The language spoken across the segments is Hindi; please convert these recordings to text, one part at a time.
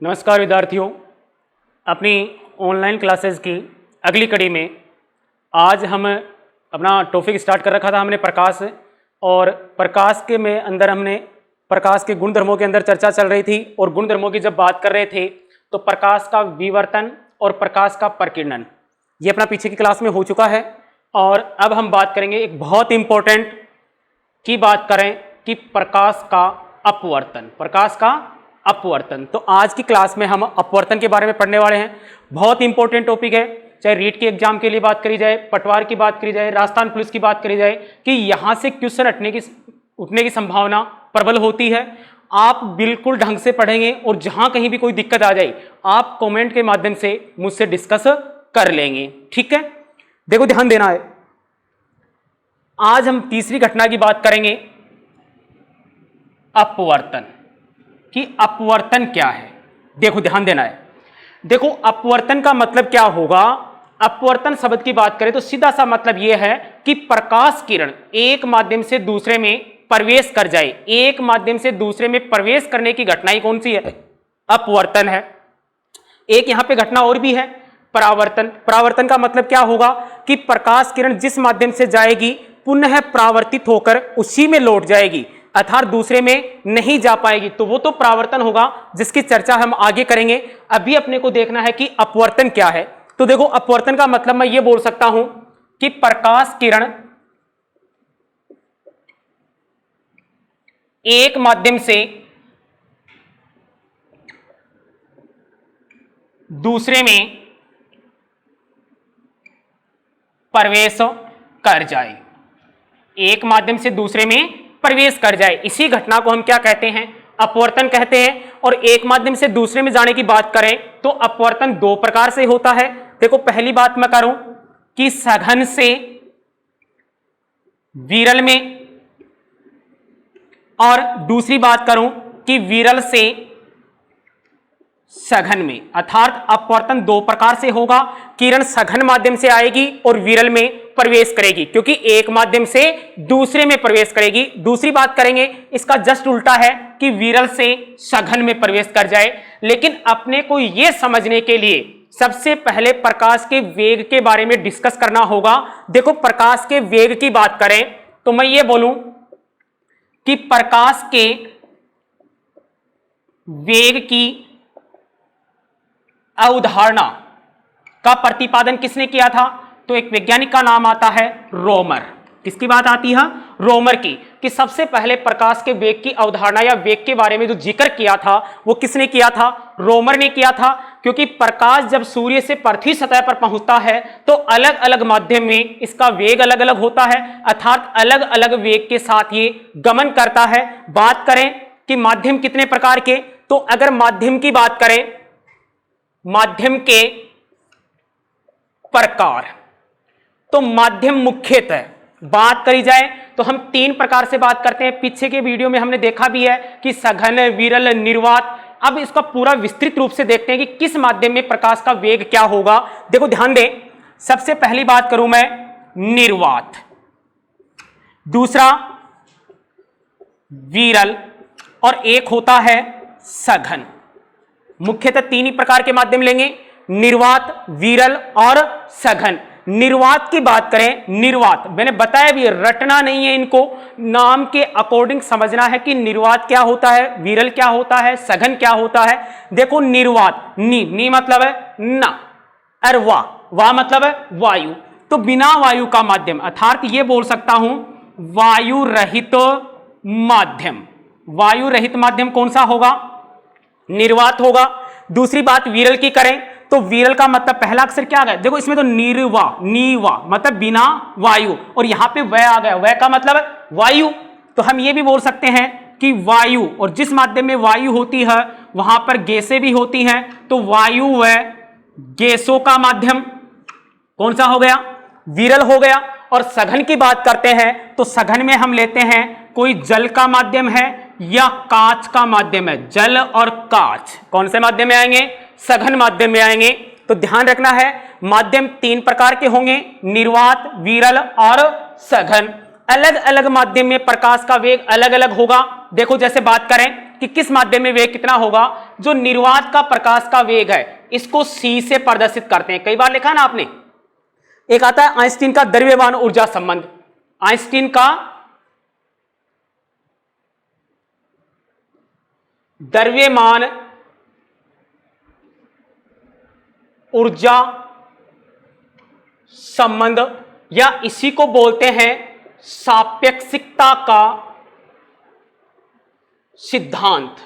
नमस्कार विद्यार्थियों, अपनी ऑनलाइन क्लासेस की अगली कड़ी में आज हम अपना टॉपिक स्टार्ट कर रखा था हमने प्रकाश। और प्रकाश के में अंदर हमने प्रकाश के गुणधर्मों के अंदर चर्चा चल रही थी और गुणधर्मों की जब बात कर रहे थे तो प्रकाश का विवर्तन और प्रकाश का प्रकीर्णन ये अपना पीछे की क्लास में हो चुका है। और अब हम बात करेंगे एक बहुत इंपॉर्टेंट की बात करें कि प्रकाश का अपवर्तन। प्रकाश का अपवर्तन, तो आज की क्लास में हम अपवर्तन के बारे में पढ़ने वाले हैं। बहुत इंपॉर्टेंट टॉपिक है, चाहे रीट के एग्जाम के लिए बात करी जाए, पटवार की बात करी जाए, राजस्थान पुलिस की बात करी जाए कि यहां से क्वेश्चन उठने की संभावना प्रबल होती है। आप बिल्कुल ढंग से पढ़ेंगे और जहां कहीं भी कोई दिक्कत आ जाए आप कमेंट के माध्यम से मुझसे डिस्कस कर लेंगे, ठीक है। देखो ध्यान देना है, आज हम तीसरी घटना की बात करेंगे, अपवर्तन, कि अपवर्तन क्या है। देखो ध्यान देना है, देखो अपवर्तन का मतलब क्या होगा। अपवर्तन शब्द की बात करें तो सीधा सा मतलब यह है कि प्रकाश किरण एक माध्यम से दूसरे में प्रवेश कर जाए। एक माध्यम से दूसरे में प्रवेश करने की घटना ही कौन सी है? अपवर्तन है। एक यहां पे घटना और भी है, परावर्तन। परावर्तन का मतलब क्या होगा कि प्रकाश किरण जिस माध्यम से जाएगी पुनः परावर्तित होकर उसी में लौट जाएगी, अर्थात दूसरे में नहीं जा पाएगी, तो वो तो परावर्तन होगा जिसकी चर्चा हम आगे करेंगे। अभी अपने को देखना है कि अपवर्तन क्या है। तो देखो अपवर्तन का मतलब मैं ये बोल सकता हूं कि प्रकाश किरण एक माध्यम से दूसरे में प्रवेश कर जाए। एक माध्यम से दूसरे में प्रवेश कर जाए, इसी घटना को हम क्या कहते हैं? अपवर्तन कहते हैं। और एक माध्यम से दूसरे में जाने की बात करें तो अपवर्तन दो प्रकार से होता है। देखो पहली बात मैं करूं कि सघन से विरल में, और दूसरी बात करूं कि विरल से सघन में। अर्थात अपवर्तन दो प्रकार से होगा, किरण सघन माध्यम से आएगी और विरल में प्रवेश करेगी, क्योंकि एक माध्यम से दूसरे में प्रवेश करेगी। दूसरी बात करेंगे इसका जस्ट उल्टा है कि विरल से सघन में प्रवेश कर जाए। लेकिन अपने को यह समझने के लिए सबसे पहले प्रकाश के वेग के बारे में डिस्कस करना होगा। देखो प्रकाश के वेग की बात करें तो मैं ये बोलूं कि प्रकाश के वेग की अवधारणा का प्रतिपादन किसने किया था? तो एक वैज्ञानिक का नाम आता है रोमर। किसकी बात आती है? रोमर की। कि सबसे पहले प्रकाश के वेग की अवधारणा या वेग के बारे में जो जिक्र किया था वो किसने किया था? रोमर ने किया था। क्योंकि प्रकाश जब सूर्य से पृथ्वी सतह पर पहुंचता है तो अलग अलग माध्यम में इसका वेग अलग अलग होता है, अर्थात अलग अलग वेग के साथ ये गमन करता है। बात करें कि माध्यम कितने प्रकार के, तो अगर माध्यम की बात करें, माध्यम के प्रकार, तो माध्यम मुख्यतः बात करी जाए तो हम तीन प्रकार से बात करते हैं। पीछे के वीडियो में हमने देखा भी है कि सघन, विरल, निर्वात। अब इसका पूरा विस्तृत रूप से देखते हैं कि किस माध्यम में प्रकाश का वेग क्या होगा। देखो ध्यान दें, सबसे पहली बात करूं मैं निर्वात, दूसरा विरल, और एक होता है सघन। मुख्यतः तीन ही प्रकार के माध्यम लेंगे, निर्वात, विरल और सघन। निर्वात की बात करें, निर्वात मैंने बताया भी, रटना नहीं है, इनको नाम के अकॉर्डिंग समझना है कि निर्वात क्या होता है, विरल क्या होता है, सघन क्या होता है। देखो निर्वात, नी मतलब है ना, और वा मतलब है वायु। तो बिना वायु का माध्यम, अर्थात ये बोल सकता हूं वायु रहित माध्यम। वायु रहित माध्यम कौन सा होगा? निर्वात होगा। दूसरी बात विरल की करें तो विरल का मतलब पहला अक्षर क्या आ गया? देखो इसमें तो निर्वा, नीवा मतलब बिना वायु, और यहां पे वह आ गया, वह का मतलब है वायु। तो हम ये भी बोल सकते हैं कि वायु, और जिस माध्यम में वायु होती है वहां पर गैसें भी होती हैं, तो वायु व गैसों का माध्यम कौन सा हो गया? विरल हो गया। और सघन की बात करते हैं तो सघन में हम लेते हैं कोई जल का माध्यम है या कांच का माध्यम है। जल और कांच कौन से माध्यम में आएंगे? सघन माध्यम में आएंगे। तो ध्यान रखना है माध्यम तीन प्रकार के होंगे, निर्वात, विरल और सघन। अलग अलग माध्यम में प्रकाश का वेग अलग अलग होगा। देखो जैसे बात करें कि किस माध्यम में वेग कितना होगा। जो निर्वात का प्रकाश का वेग है इसको c से प्रदर्शित करते हैं। कई बार लिखा ना आपने, एक आता है आइंस्टीन का द्रव्यमान ऊर्जा संबंध। आइंस्टीन का द्रव्यमान ऊर्जा संबंध, या इसी को बोलते हैं सापेक्षिकता का सिद्धांत।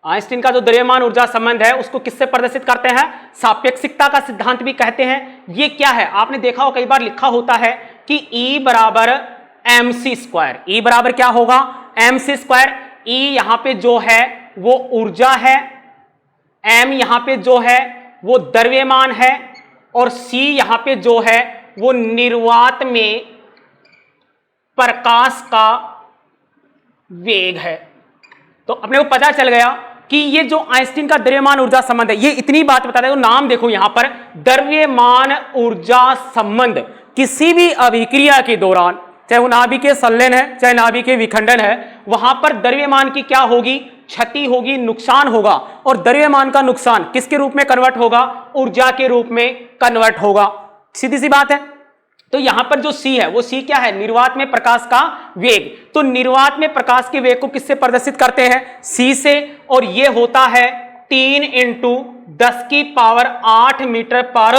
आइंस्टीन का जो द्रव्यमान ऊर्जा संबंध है उसको किससे प्रदर्शित करते हैं, सापेक्षिकता का सिद्धांत भी कहते हैं। ये क्या है, आपने देखा हो कई बार लिखा होता है कि E बराबर mc स्क्वायर। E बराबर क्या होगा, mc स्क्वायर। E यहां पे जो है वो ऊर्जा है, m यहां पे जो है वो द्रव्यमान है, और c यहां पे जो है वो निर्वात में प्रकाश का वेग है। तो अपने को पता चल गया कि ये जो आइंस्टीन का द्रव्यमान ऊर्जा संबंध है, ये इतनी बात बता देगा। नाम देखो यहां पर, द्रव्यमान ऊर्जा संबंध किसी भी अभिक्रिया के दौरान, चाहे वो नाभिकीय संलयन है चाहे नाभिकीय विखंडन है, वहां पर द्रव्यमान की क्या होगी, क्षति होगी, नुकसान होगा। और द्रव्यमान का नुकसान किसके रूप में कन्वर्ट होगा, ऊर्जा के रूप में कन्वर्ट होगा। सीधी सी बात है। तो यहां पर जो C है वो C क्या है, निर्वात में प्रकाश का वेग। तो निर्वात में प्रकाश के वेग को किससे प्रदर्शित करते हैं, C से, और ये होता है 3 × 10⁸ मीटर पर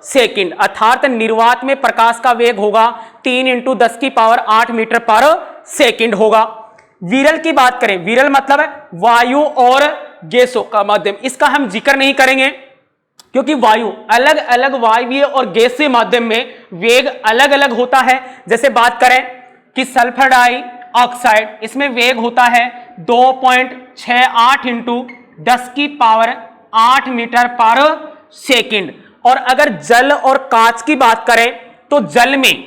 सेकंड। अर्थात निर्वात में प्रकाश का वेग होगा 3 × 10⁸ मीटर पर सेकंड होगा। विरल की बात करें, विरल मतलब है वायु और गैसों का माध्यम। इसका हम जिक्र नहीं करेंगे क्योंकि वायु अलग अलग वायवीय और गैसीय माध्यम में वेग अलग अलग होता है। जैसे बात करें कि सल्फर डाइऑक्साइड, इसमें वेग होता है 2.68 × 10⁸ मीटर पर सेकंड। और अगर जल और कांच की बात करें तो जल में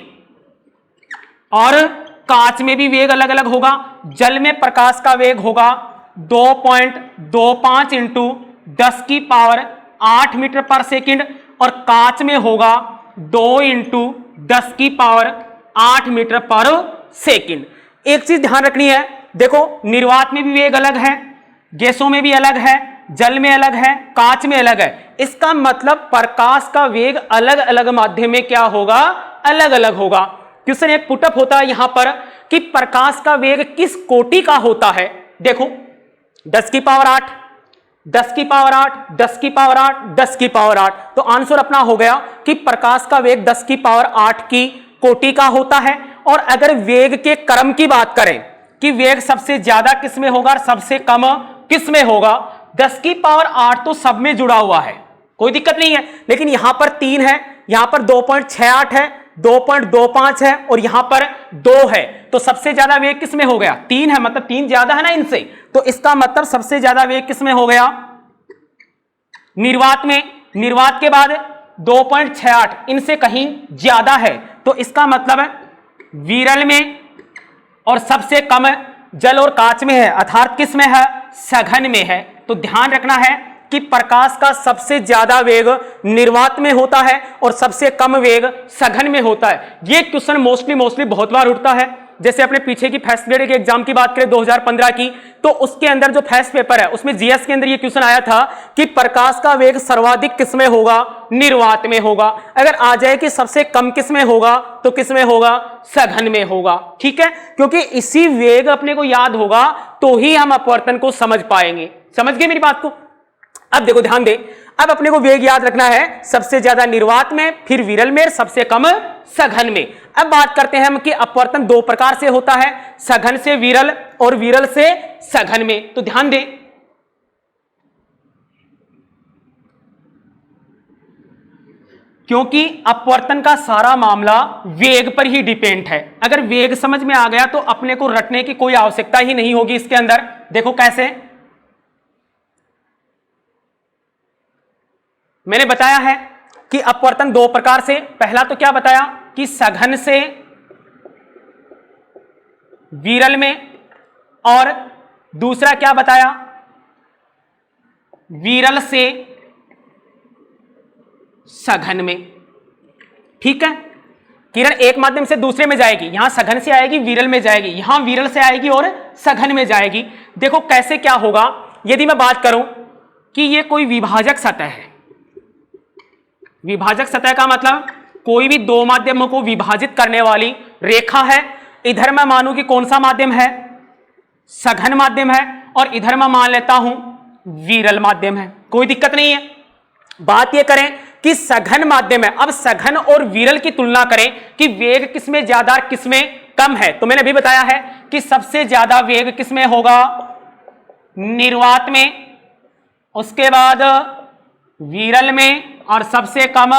और कांच में भी वेग अलग अलग होगा। जल में प्रकाश का वेग होगा 2.25 × 10⁸ मीटर पर सेकंड, और कांच में होगा 2 × 10⁸ मीटर पर सेकंड। एक चीज ध्यान रखनी है, देखो निर्वात में भी वेग अलग है, गैसों में भी अलग है, जल में अलग है, कांच में अलग है। इसका मतलब प्रकाश का वेग अलग अलग माध्यम में क्या होगा, अलग अलग होगा। क्वेश्चन एक पुटअप होता है यहां पर कि प्रकाश का वेग किस कोटि का होता है। देखो 10⁸, 10⁸, 10⁸, 10⁸। तो आंसर अपना हो गया कि प्रकाश का वेग 10⁸ की कोटि का होता है। और अगर वेग के क्रम की बात करें कि वेग सबसे ज्यादा किस में होगा और सबसे कम किस में होगा, 10⁸ तो सब में जुड़ा हुआ है, कोई दिक्कत नहीं है। लेकिन यहां पर 3 है, यहां पर 2.68 है, 2.25 है, और यहां पर 2 है। तो सबसे ज्यादा वेग किस में हो गया, 3 है, मतलब 3 ज्यादा है ना इनसे। तो इसका मतलब सबसे ज्यादा वेग किस में हो गया, निर्वात में। निर्वात के बाद 2.68 इनसे कहीं ज्यादा है, तो इसका मतलब है विरल में, और सबसे कम जल और कांच में है, अर्थात किस में है, सघन में है। तो ध्यान रखना है कि प्रकाश का सबसे ज्यादा वेग निर्वात में होता है और सबसे कम वेग सघन में होता है। ये क्वेश्चन मोस्टली बहुत बार उठता है। जैसे अपने पीछे की फर्स्ट ग्रेड के एग्जाम की बात करें 2015 की, तो उसके अंदर जो फर्स्ट पेपर है उसमें जीएस के अंदर ये क्वेश्चन आया था कि प्रकाश का वेग सर्वाधिक किसमें होगा, निर्वात में होगा। अगर आ जाए कि सबसे कम किसमें होगा तो किसमें होगा, सघन में होगा। ठीक है, क्योंकि इसी वेग अपने को याद होगा तो ही हम अपवर्तन को समझ पाएंगे। समझ गए मेरी बात को। अब देखो ध्यान दे, अब अपने को वेग याद रखना है सबसे ज्यादा निर्वात में, फिर विरल में, सबसे कम सघन में। अब बात करते हैं हम कि अपवर्तन 2 प्रकार से होता है, सघन से विरल और विरल से सघन में। तो ध्यान दे, क्योंकि अपवर्तन का सारा मामला वेग पर ही डिपेंड है। अगर वेग समझ में आ गया तो अपने को रटने की कोई आवश्यकता ही नहीं होगी इसके अंदर। देखो कैसे, मैंने बताया है कि अपवर्तन 2 प्रकार से, पहला तो क्या बताया कि सघन से विरल में, और दूसरा क्या बताया, विरल से सघन में। ठीक है, किरण एक माध्यम से दूसरे में जाएगी, यहां सघन से आएगी, विरल में जाएगी, यहां विरल से आएगी और सघन में जाएगी। देखो कैसे क्या होगा, यदि मैं बात करूं कि ये कोई विभाजक सतह है, विभाजक सतह का मतलब कोई भी दो माध्यमों को विभाजित करने वाली रेखा है। इधर मैं मानूं कि कौन सा माध्यम है, सघन माध्यम है, और इधर मैं मान लेता हूं विरल माध्यम है, कोई दिक्कत नहीं है। बात यह करें कि सघन माध्यम है, अब सघन और विरल की तुलना करें कि वेग किसमें ज्यादा और किसमें कम है, तो मैंने अभी बताया है कि सबसे ज्यादा वेग किसमें होगा, निर्वात में, उसके बाद विरल में, और सबसे कम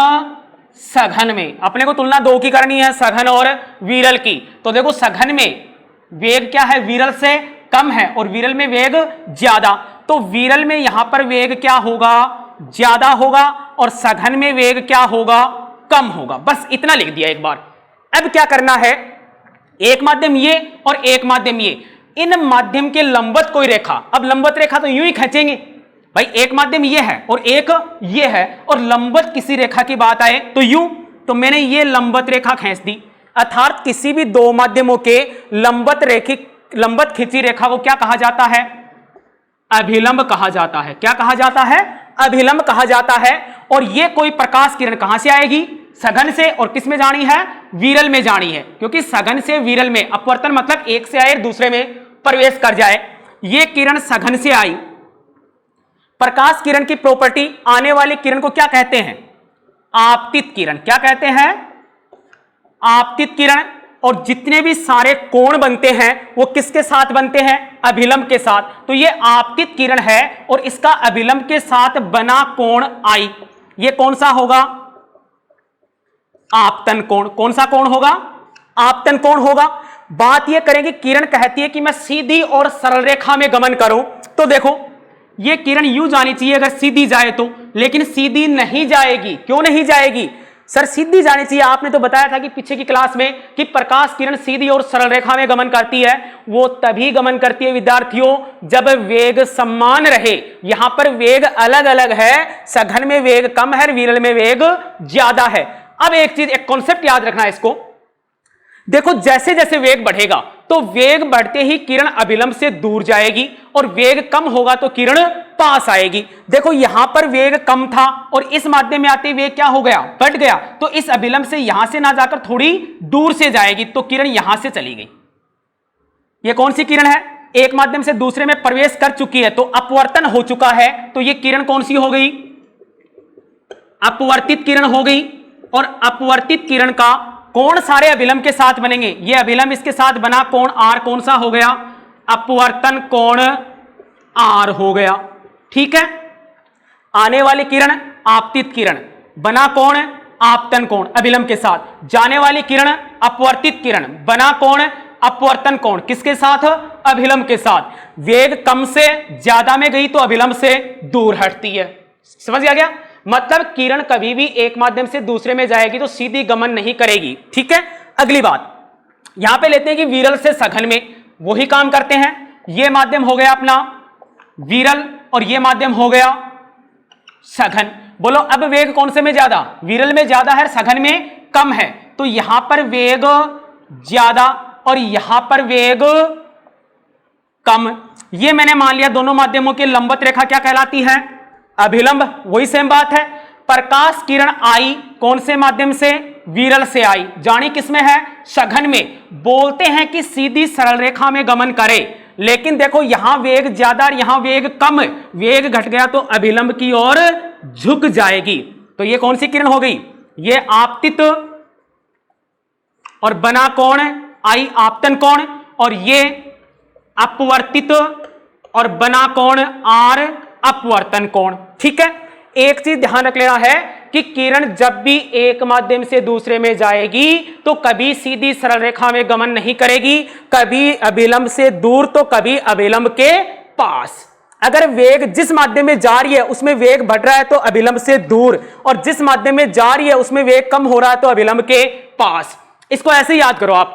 सघन में। अपने को तुलना दो की करनी है, सघन और विरल की। तो देखो सघन में वेग क्या है, विरल से कम है, और विरल में वेग ज्यादा, तो विरल में यहां पर वेग क्या होगा, ज्यादा होगा, और सघन में वेग क्या होगा, कम होगा। बस इतना लिख दिया एक बार। अब क्या करना है, एक माध्यम ये और एक माध्यम ये, इन माध्यम के लंबवत कोई रेखा, अब लंबवत रेखा तो यूं ही खींचेंगे भाई, एक माध्यम ये है और एक ये है, और लंबवत किसी रेखा की बात आए तो यूं, तो मैंने ये लंबवत रेखा खींच दी। अर्थात किसी भी दो माध्यमों के लंबवत खींची रेखा को क्या कहा जाता है, अभिलंब कहा जाता है। क्या कहा जाता है, अभिलंब कहा जाता है। और ये कोई प्रकाश किरण कहां से आएगी, सघन से, और किस में जानी है, विरल में जानी है, क्योंकि सघन से विरल में अपवर्तन मतलब एक से आए दूसरे में प्रवेश कर जाए। ये किरण सघन से आई, प्रकाश किरण की प्रॉपर्टी, आने वाली किरण को क्या कहते हैं, आपतित किरण। क्या कहते हैं, आपतित किरण। और जितने भी सारे कोण बनते हैं वो किसके साथ बनते हैं, अभिलंब के साथ। तो ये आपतित किरण है और इसका अभिलंब के साथ बना कोण आई, ये कौन सा होगा, आपतन कोण। कौन सा कोण होगा, आपतन कोण होगा। बात यह करें कि किरण कहती है कि मैं सीधी और सरल रेखा में गमन करूं, तो देखो ये किरण यूं जानी चाहिए अगर सीधी जाए तो, लेकिन सीधी नहीं जाएगी। क्यों नहीं जाएगी सर, सीधी जानी चाहिए। आपने तो बताया था कि पीछे की क्लास में कि प्रकाश किरण सीधी और सरल रेखा में गमन करती है। वो तभी गमन करती है विद्यार्थियों जब वेग समान रहे। यहां पर वेग अलग अलग है, सघन में वेग कम है, विरल में वेग ज्यादा है। अब एक चीज, एक कॉन्सेप्ट याद रखना है इसको, देखो जैसे जैसे वेग बढ़ेगा तो वेग बढ़ते ही किरण अभिलंब से दूर जाएगी, और वेग कम होगा तो किरण पास आएगी। देखो यहां पर वेग कम था और इस माध्यम में आते वेग क्या हो गया, बढ़ गया, तो इस अभिलंब से यहां से ना जाकर थोड़ी दूर से जाएगी, तो किरण यहां से चली गई। यह कौन सी किरण है, एक माध्यम से दूसरे में प्रवेश कर चुकी है, तो अपवर्तन हो चुका है, तो यह किरण कौन सी हो गई, अपवर्तित किरण हो गई। और अपवर्तित किरण का कोण सारे अभिलंब के साथ बनेंगे। ये अभिलंब इसके साथ बना कोण आर कौन सा हो गया, अपवर्तन कोण आर हो गया। ठीक है, आने वाली किरण आपतित किरण, बना कोण आपतन कोण अभिलंब के साथ, जाने वाली किरण अपवर्तित किरण, बना कोण अपवर्तन कोण किसके साथ, अभिलंब के साथ। वेग कम से ज्यादा में गई तो अभिलंब से दूर हटती है। समझ आ गया, मतलब किरण कभी भी एक माध्यम से दूसरे में जाएगी तो सीधी गमन नहीं करेगी। ठीक है, अगली बात यहां पे लेते हैं कि विरल से सघन में वही काम करते हैं। यह माध्यम हो गया अपना विरल और यह माध्यम हो गया सघन। बोलो अब वेग कौन से में ज्यादा, विरल में ज्यादा है, सघन में कम है, तो यहां पर वेग ज्यादा और यहां पर वेग कम। यह मैंने मान लिया दोनों माध्यमों की लंबवत रेखा क्या कहलाती है, अभिलंब। वही सेम बात है, प्रकाश किरण आई कौन से माध्यम से, विरल से आई, जानी किसमें है, सघन में। बोलते हैं कि सीधी सरल रेखा में गमन करे, लेकिन देखो यहां वेग ज्यादा और यहां वेग कम, वेग घट गया तो अभिलंब की ओर झुक जाएगी। तो ये कौन सी किरण हो गई, ये आपतित और बना कोण आई आपतन कोण, और ये अपवर्तित और बना कोण आर अपवर्तन कोण। ठीक है, एक चीज ध्यान रख लेना है कि किरण जब भी एक माध्यम से दूसरे में जाएगी तो कभी सीधी सरल रेखा में गमन नहीं करेगी, कभी अभिलंब से दूर तो कभी अभिलंब के पास। अगर वेग जिस माध्यम में जा रही है उसमें वेग बढ़ रहा है तो अभिलंब से दूर, और जिस माध्यम में जा रही है उसमें वेग कम हो रहा है तो अभिलंब के पास। इसको ऐसे याद करो आप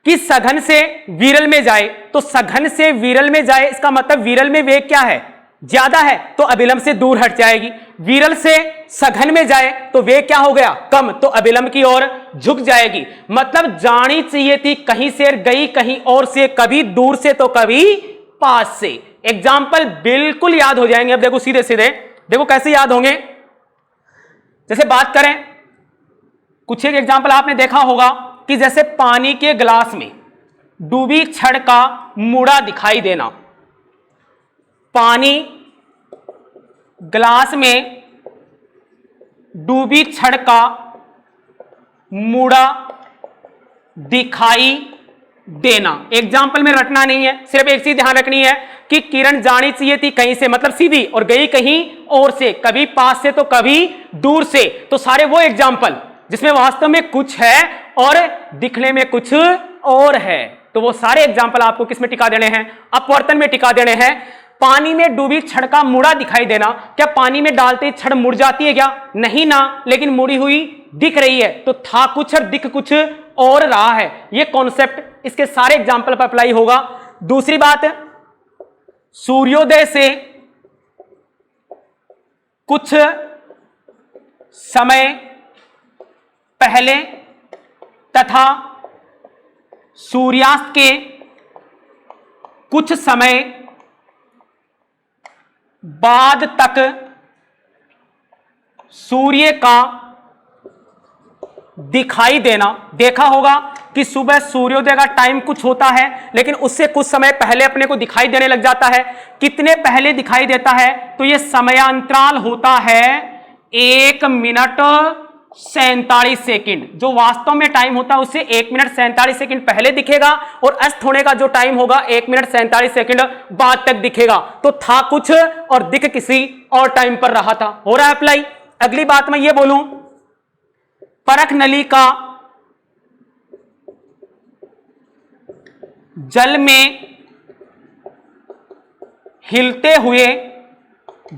कि सघन से विरल में जाए, तो सघन से विरल में जाए इसका मतलब विरल में वेग क्या है, ज्यादा है तो अभिलंब से दूर हट जाएगी, विरल से सघन में जाए तो वेग क्या हो गया, कम, तो अभिलंब की ओर झुक जाएगी। मतलब जानी चाहिए थी कहीं से, गई कहीं और से, कभी दूर से तो कभी पास से। एग्जाम्पल बिल्कुल याद हो जाएंगे। अब देखो सीधे सीधे देखो कैसे याद होंगे। जैसे बात करें, कुछ एक एग्जाम्पल आपने देखा होगा कि जैसे पानी के गिलास में डूबी छड़ का मुड़ा दिखाई देना। पानी गिलास में डूबी छड़ का मुड़ा दिखाई देना। एग्जाम्पल में रटना नहीं है, सिर्फ एक चीज ध्यान रखनी है कि किरण जानी चाहिए थी कहीं से, मतलब सीधी, और गई कहीं और से, कभी पास से तो कभी दूर से। तो सारे वो एग्जाम्पल जिसमें वास्तव में कुछ है और दिखने में कुछ और है, तो वो सारे एग्जाम्पल आपको किस में टिका देने हैं, अपवर्तन में टिका देने हैं। पानी में डूबी छड़ का मुड़ा दिखाई देना, क्या पानी में डालते ही छड़ मुड़ जाती है क्या, नहीं ना, लेकिन मुड़ी हुई दिख रही है, तो था कुछ और दिख कुछ और रहा है। ये कॉन्सेप्ट इसके सारे एग्जाम्पल पर अप्लाई होगा। दूसरी बात, सूर्योदय से कुछ समय पहले तथा सूर्यास्त के कुछ समय बाद तक सूर्य का दिखाई देना। देखा होगा कि सुबह सूर्योदय का टाइम कुछ होता है, लेकिन उससे कुछ समय पहले अपने को दिखाई देने लग जाता है। कितने पहले दिखाई देता है, तो यह समयांतराल होता है 1 मिनट 47 सेकंड। जो वास्तव में टाइम होता है उससे 1 मिनट 47 सेकंड पहले दिखेगा, और अस्त होने का जो टाइम होगा 1 मिनट 47 सेकंड बाद तक दिखेगा। तो था कुछ और दिख किसी और टाइम पर रहा था। हो रहा है अप्लाई। अगली बात मैं ये बोलूं, परख नली का जल में हिलते हुए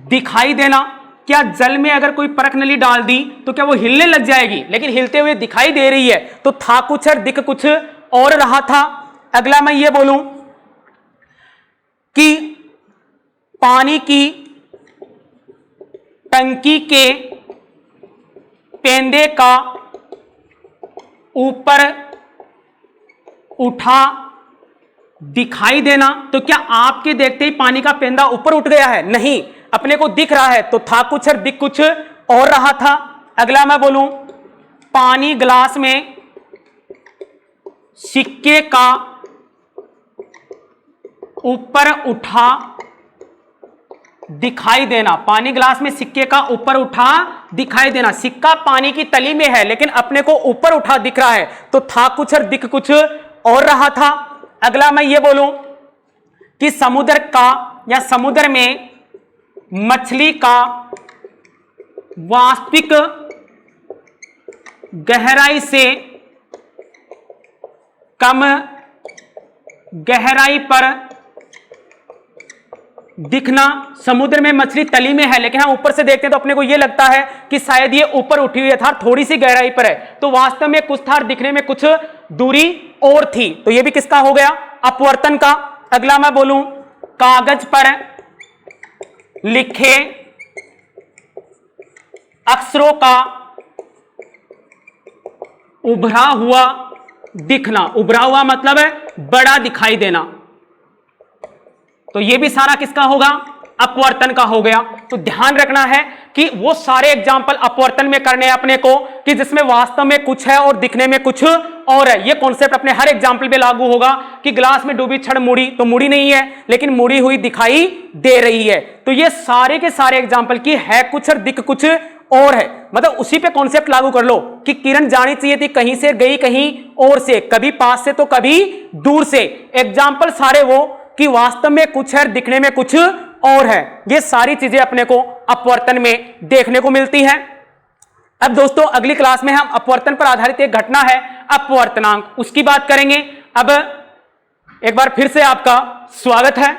दिखाई देना। क्या जल में अगर कोई परख नली डाल दी तो क्या वो हिलने लग जाएगी, लेकिन हिलते हुए दिखाई दे रही है, तो था कुछ और दिख कुछ और रहा था। अगला मैं ये बोलूं कि पानी की टंकी के पेंदे का ऊपर उठा दिखाई देना, तो क्या आपके देखते ही पानी का पेंदा ऊपर उठ गया है, नहीं, अपने को दिख रहा है, तो था कुछ और दिख कुछ और रहा था। अगला मैं बोलूं, पानी गिलास में सिक्के का ऊपर उठा दिखाई देना। पानी गिलास में सिक्के का ऊपर उठा दिखाई देना। सिक्का पानी की तली में है, लेकिन अपने को ऊपर उठा दिख रहा है, तो था कुछ और दिख कुछ और रहा था। अगला मैं ये बोलूं कि समुद्र का या समुद्र में मछली का वास्तविक गहराई से कम गहराई पर दिखना। समुद्र में मछली तली में है, लेकिन हम ऊपर से देखते हैं तो अपने को यह लगता है कि शायद ये ऊपर उठी हुई है, था थोड़ी सी गहराई पर है, तो वास्तव में कुछ था और दिखने में कुछ दूरी और थी। तो ये भी किसका हो गया, अपवर्तन का। अगला मैं बोलूं, कागज पर लिखे अक्षरों का उभरा हुआ दिखना। उभरा हुआ मतलब है बड़ा दिखाई देना, तो यह भी सारा किसका होगा, अपवर्तन का हो गया। तो ध्यान रखना है कि वो सारे एग्जाम्पल अपवर्तन में करने हैं अपने को, कि जिसमें वास्तव में कुछ है और दिखने में कुछ और है। ये कॉन्सेप्ट अपने हर एग्जाम्पल पे लागू होगा कि ग्लास में डूबी छड़ मुड़ी तो मुड़ी नहीं है, लेकिन मुड़ी हुई दिखाई दे रही है। तो ये सारे के सारे एग्जाम्पल की है कुछ और दिख कुछ और है, मतलब उसी पे कॉन्सेप्ट लागू कर लो कि किरण जानी चाहिए थी कहीं से, गई कहीं और से, कभी पास से तो कभी दूर से। एग्जाम्पल सारे वो कि वास्तव में कुछ है, दिखने में कुछ और है। ये सारी चीजें अपने को अपवर्तन में देखने को मिलती हैं। अब दोस्तों अगली क्लास में हम अपवर्तन पर आधारित एक घटना है अपवर्तनांक, उसकी बात करेंगे। अब एक बार फिर से आपका स्वागत है।